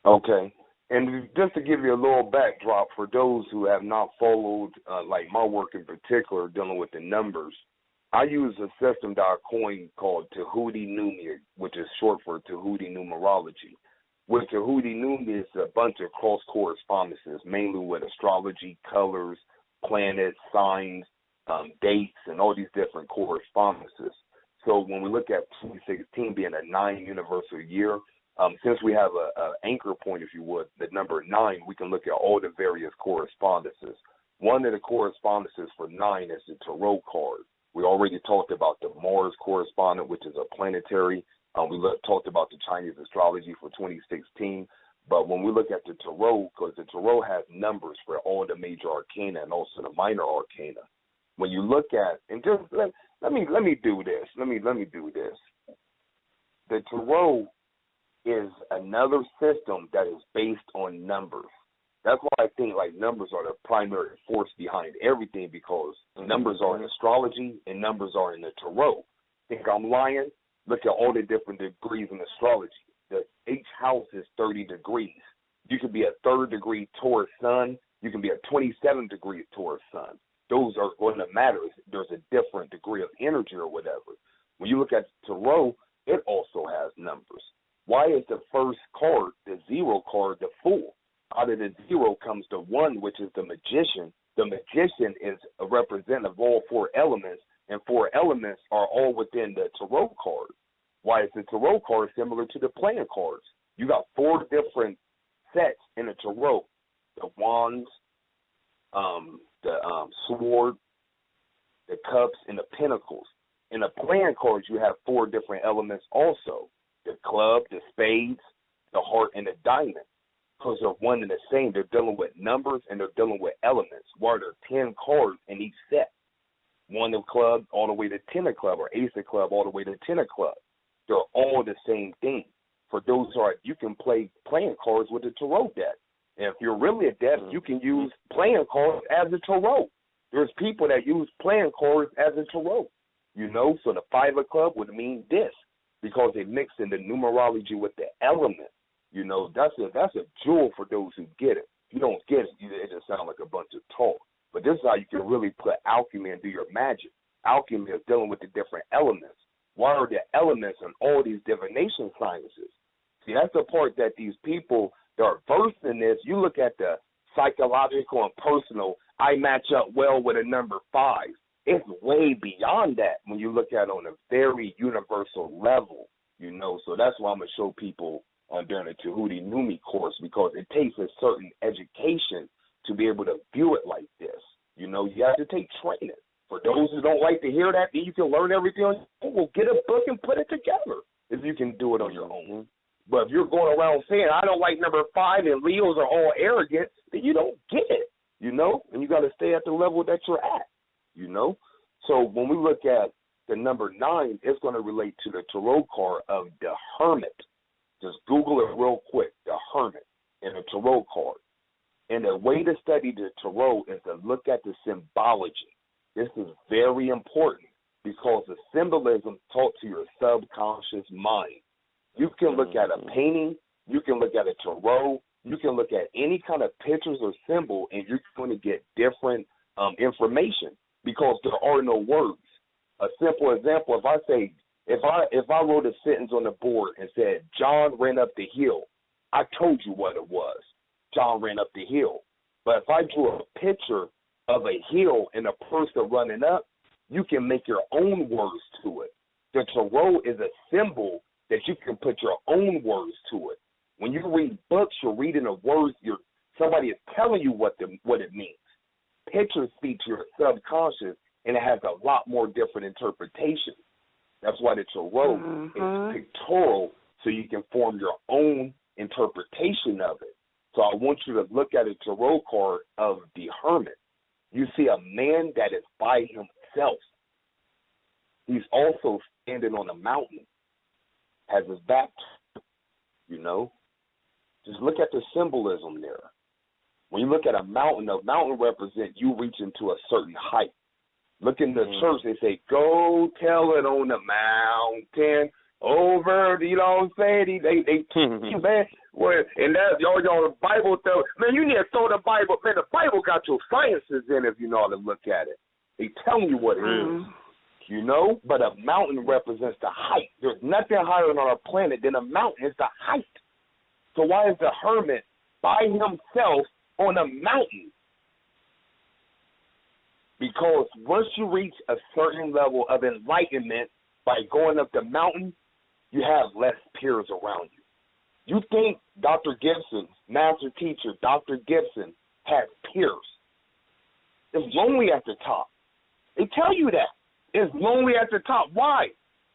Okay. And just to give you a little backdrop for those who have not followed, like my work in particular, dealing with the numbers, I use a system that I coined called Tehuti NuMe, which is short for Tehuti Numerology. With Tehuti NuMe, it's a bunch of cross correspondences, mainly with astrology, colors, planets, signs, dates, and all these different correspondences. So when we look at 2016 being a 9 universal year, since we have an anchor point, if you would, the number 9, we can look at all the various correspondences. One of the correspondences for 9 is the tarot card. We already talked about the Mars correspondent, which is a planetary. We talked about the Chinese astrology for 2016. But when we look at the tarot, because the tarot has numbers for all the major arcana and also the minor arcana. When you look at, and just let me do this. Let me do this. The tarot is another system that is based on numbers. That's why I think like numbers are the primary force behind everything, because numbers are in astrology and numbers are in the tarot. Think I'm lying? Look at all the different degrees in astrology. Each house is 30 degrees. You can be a 3rd degree Taurus sun. You can be a 27 degree Taurus sun. Those are going to matter. There's a different degree of energy or whatever. When you look at the tarot, it also has numbers. Why is the first card, the 0 card, the Fool? Out of the 0 comes the 1, which is the Magician. The Magician is a representative of all 4 elements, and 4 elements are all within the tarot card. Why is the tarot card similar to the playing cards? You got 4 different sets in the tarot: the wands, the sword, the cups, and the pentacles. In the playing cards, you have 4 different elements also: the club, the spades, the heart, and the diamond. Because they're one and the same. They're dealing with numbers and they're dealing with elements. Where there are 10 cards in each set. 1 of club all the way to 10 of club, or ace of club all the way to 10 of club. They're all the same thing. For those who are, you can play playing cards with the tarot deck. And if you're really adept, you can use playing cards as a tarot. There's people that use playing cards as a tarot. So the 5 of club would mean this, because they mix in the numerology with the element. That's a jewel for those who get it. If you don't get it, it just sounds like a bunch of talk. But this is how you can really put alchemy and do your magic. Alchemy is dealing with the different elements. What are the elements in all these divination sciences? See, that's the part that these people that are versed in this, you look at the psychological and personal, I match up well with a number 5. It's way beyond that when you look at it on a very universal level, So that's why I'm going to show people during the Tehuti NuMe course, because it takes a certain education to be able to view it like this. You have to take training. For those who don't like to hear that, then you can learn everything on your own. Well, get a book and put it together if you can do it on your own. But if you're going around saying, I don't like number 5 and Leos are all arrogant, then you don't get it, And you got to stay at the level that you're at, So when we look at the number 9, it's going to relate to the tarot card of the Hermit. Just Google it real quick, the Hermit and the tarot card. And the way to study the tarot is to look at the symbology. This is very important because the symbolism taught to your subconscious mind. You can look at a painting, you can look at a tarot, you can look at any kind of pictures or symbol, and you're going to get different information because there are no words. A simple example, if I wrote a sentence on the board and said, John ran up the hill, I told you what it was. John ran up the hill. But if I drew a picture of a hill and a person running up, you can make your own words to it. The tarot is a symbol that you can put your own words to it. When you read books, you're reading the words, somebody is telling you what it means. Pictures speak to your subconscious, and it has a lot more different interpretations. That's why the tarot is pictorial, so you can form your own interpretation of it. So I want you to look at a tarot card of the Hermit. You see a man that is by himself. He's also standing on a mountain, has his back, Just look at the symbolism there. When you look at a mountain represents you reaching to a certain height. Look in the church, they say, go tell it on the mountain. over, you know what I'm saying? They man, well, and that y'all the Bible though, man, you need to throw the Bible, man, the Bible got your sciences in if you know how to look at it. They telling you what it is, you know? But a mountain represents the height. There's nothing higher on our planet than a mountain. It's the height. So why is the hermit by himself on a mountain? Because once you reach a certain level of enlightenment by going up the mountain, you have less peers around you. You think Dr. Gibson, master teacher, Dr. Gibson, has peers. It's lonely at the top. They tell you that. It's lonely at the top. Why?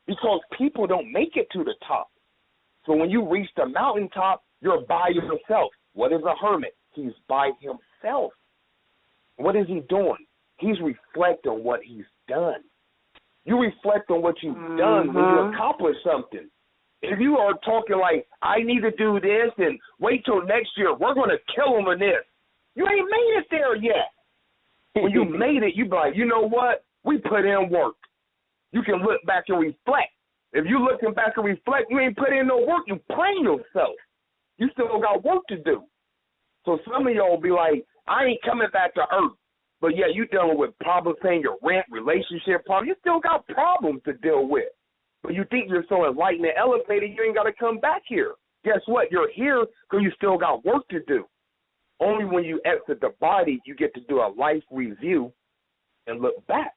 Because people don't make it to the top. So when you reach the mountaintop, you're by yourself. What is a hermit? He's by himself. What is he doing? He's reflecting on what he's done. You reflect on what you've done when you accomplish something. If you are talking like, I need to do this and wait till next year, we're going to kill him in this. You ain't made it there yet. When you made it, you be like, you know what? We put in work. You can look back and reflect. If you looking back and reflect, you ain't put in no work. You playing yourself. You still got work to do. So some of y'all will be like, I ain't coming back to earth. But yeah, you dealing with problems, paying your rent, relationship problems. You still got problems to deal with. But you think you're so enlightened and elevated, you ain't got to come back here. Guess what? You're here because you still got work to do. Only when you exit the body, you get to do a life review and look back.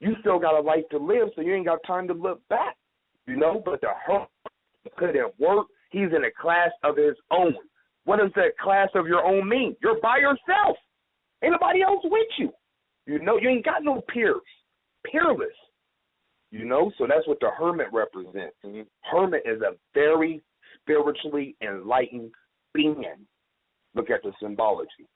You still got a life to live, so you ain't got time to look back, you know. But the hermit put in work. He's in a class of his own. What does that class of your own mean? You're by yourself. Ain't nobody else with you. You know, you ain't got no peers. Peerless. You know, so that's what the hermit represents. Hermit is a very spiritually enlightened being. Look at the symbology.